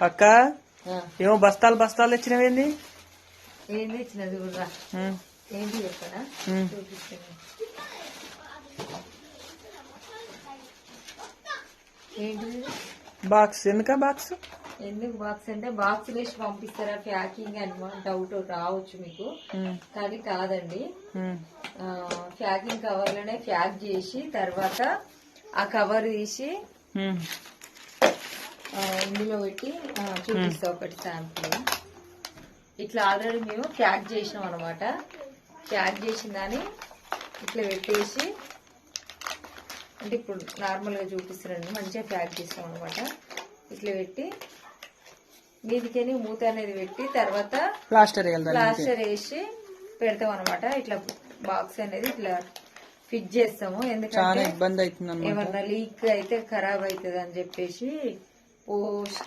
అక్క ఏమో బస్తాలు బస్తాలు తెచ్చినవేంది? ఏంది ఇచ్చినది కూడా ఏంటి చెప్పనా చూపిస్తాను. ఏంటిది బాక్స్ ఎందుక బాక్స్? ఎందుకు బాక్స్ అంటే బాక్స్ వేసి పంపిస్తారా ప్యాకింగ్ అని డౌట్ రావచ్చు మీకు, కానీ కాదండి. ప్యాకింగ్ కవర్ లోనే ప్యాక్ చేసి తర్వాత ఆ కవర్ తీసి ఇందులో పెట్టి చూపిస్తా ఒకటి శాంపుల్. ఇట్లా ఆల్రెడీ మేము ప్యాక్ చేసినాం అనమాట. ప్యాక్ చేసిన దాన్ని ఇట్లా పెట్టేసి, అంటే ఇప్పుడు నార్మల్ గా చూపిస్తున్నాను, మంచిగా ప్యాక్ చేసినాం అనమాట. ఇట్లా పెట్టి మీదికని మూత అనేది పెట్టి తర్వాత ప్లాస్టర్ వేసి పెడతాం అనమాట. ఇట్లా బాక్స్ అనేది ఇట్లా ఫిట్ చేస్తాము, ఎందుకంటే ఇబ్బంది అవుతుంది, ఏమన్నా లీక్ అయితే ఖరాబ్ అవుతుంది అని చెప్పేసి పోస్ట్